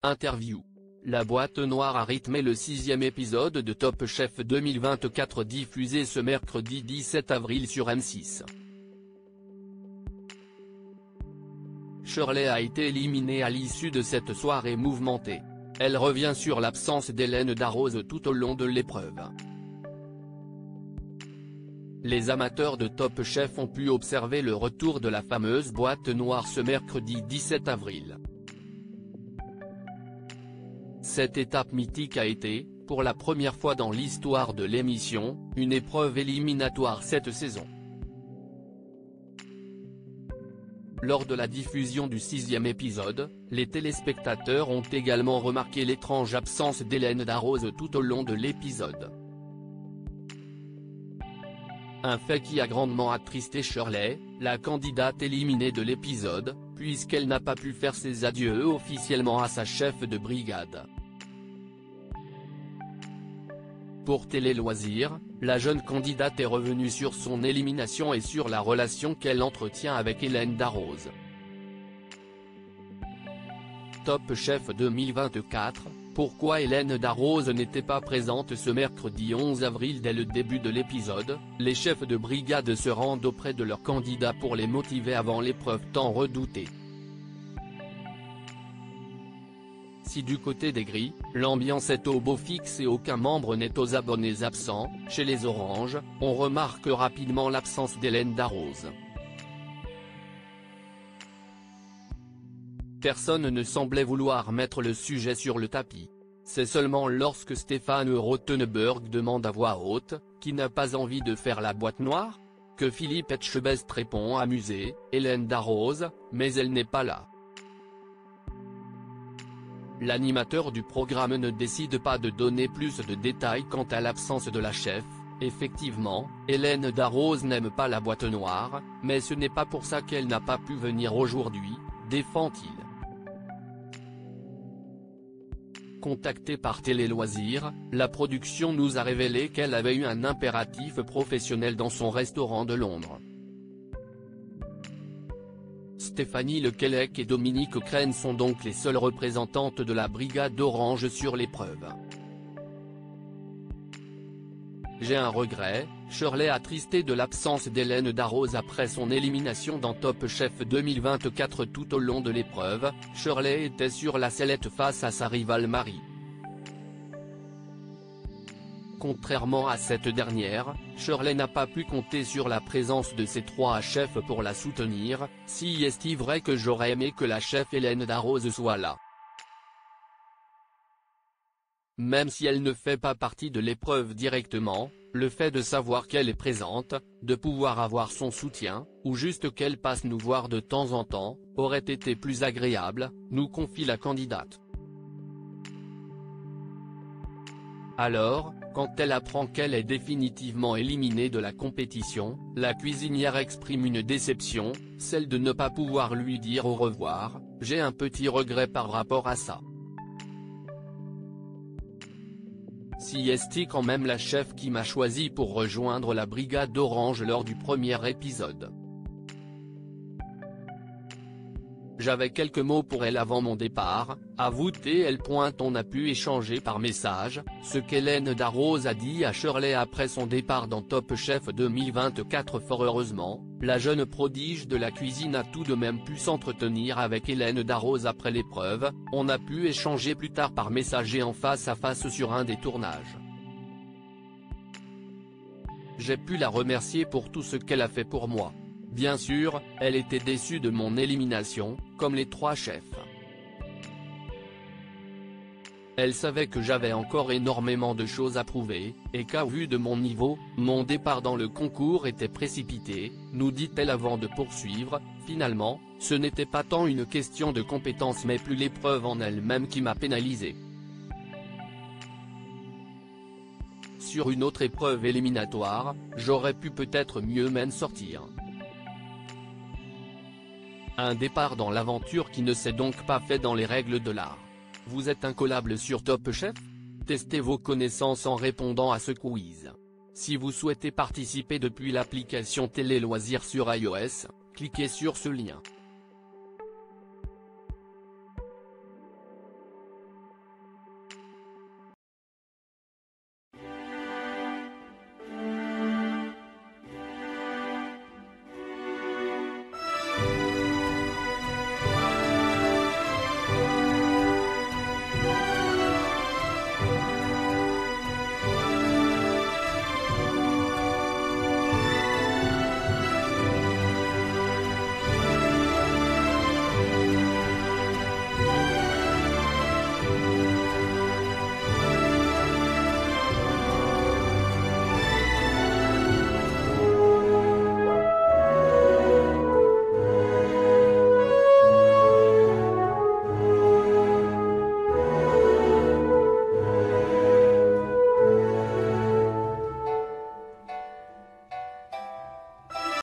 Interview. La boîte noire a rythmé le 6e épisode de Top Chef 2024 diffusé ce mercredi 17 avril sur M6. Shirley a été éliminée à l'issue de cette soirée mouvementée. Elle revient sur l'absence d'Hélène Darroze tout au long de l'épreuve. Les amateurs de Top Chef ont pu observer le retour de la fameuse boîte noire ce mercredi 17 avril. Cette étape mythique a été, pour la première fois dans l'histoire de l'émission, une épreuve éliminatoire cette saison. Lors de la diffusion du 6e épisode, les téléspectateurs ont également remarqué l'étrange absence d'Hélène Darroze tout au long de l'épisode. Un fait qui a grandement attristé Shirley, la candidate éliminée de l'épisode, puisqu'elle n'a pas pu faire ses adieux officiellement à sa chef de brigade. Pour Télé Loisirs, la jeune candidate est revenue sur son élimination et sur la relation qu'elle entretient avec Hélène Darroze. Top Chef 2024, pourquoi Hélène Darroze n'était pas présente ce mercredi 11 avril? Dès le début de l'épisode, les chefs de brigade se rendent auprès de leurs candidats pour les motiver avant l'épreuve tant redoutée. Si du côté des gris, l'ambiance est au beau fixe et aucun membre n'est aux abonnés absents, chez les oranges, on remarque rapidement l'absence d'Hélène Darroze. Personne ne semblait vouloir mettre le sujet sur le tapis. C'est seulement lorsque Stéphane Rothenberg demande à voix haute, qui n'a pas envie de faire la boîte noire, que Philippe Etchebest répond amusé, Hélène Darroze, mais elle n'est pas là. L'animateur du programme ne décide pas de donner plus de détails quant à l'absence de la chef. Effectivement, Hélène Darroze n'aime pas la boîte noire, mais ce n'est pas pour ça qu'elle n'a pas pu venir aujourd'hui, défend-il. Contactée par Télé Loisirs, la production nous a révélé qu'elle avait eu un impératif professionnel dans son restaurant de Londres. Stéphanie Lequelec et Dominique Crène sont donc les seules représentantes de la brigade orange sur l'épreuve. J'ai un regret, Shirley attristée de l'absence d'Hélène Darroze après son élimination dans Top Chef 2024 tout au long de l'épreuve, Shirley était sur la sellette face à sa rivale Marie. Contrairement à cette dernière, Shirley n'a pas pu compter sur la présence de ses trois chefs pour la soutenir, si est-il vrai que j'aurais aimé que la chef Hélène Darroze soit là. Même si elle ne fait pas partie de l'épreuve directement, le fait de savoir qu'elle est présente, de pouvoir avoir son soutien, ou juste qu'elle passe nous voir de temps en temps, aurait été plus agréable, nous confie la candidate. Alors, quand elle apprend qu'elle est définitivement éliminée de la compétition, la cuisinière exprime une déception, celle de ne pas pouvoir lui dire au revoir. J'ai un petit regret par rapport à ça. Si est quand même la chef qui m'a choisi pour rejoindre la brigade orange lors du premier épisode. J'avais quelques mots pour elle avant mon départ, avoue-t-elle. On a pu échanger par message, ce qu'Hélène Darroze a dit à Shirley après son départ dans Top Chef 2024. Fort heureusement, la jeune prodige de la cuisine a tout de même pu s'entretenir avec Hélène Darroze après l'épreuve, on a pu échanger plus tard par message et en face à face sur un des tournages. J'ai pu la remercier pour tout ce qu'elle a fait pour moi. Bien sûr, elle était déçue de mon élimination, comme les trois chefs. Elle savait que j'avais encore énormément de choses à prouver, et qu'à vu de mon niveau, mon départ dans le concours était précipité, nous dit-elle avant de poursuivre. Finalement, ce n'était pas tant une question de compétence mais plus l'épreuve en elle-même qui m'a pénalisé. Sur une autre épreuve éliminatoire, j'aurais pu peut-être mieux m'en sortir. Un départ dans l'aventure qui ne s'est donc pas fait dans les règles de l'art. Vous êtes incollable sur Top Chef? Testez vos connaissances en répondant à ce quiz. Si vous souhaitez participer depuis l'application Télé Loisirs sur iOS, cliquez sur ce lien.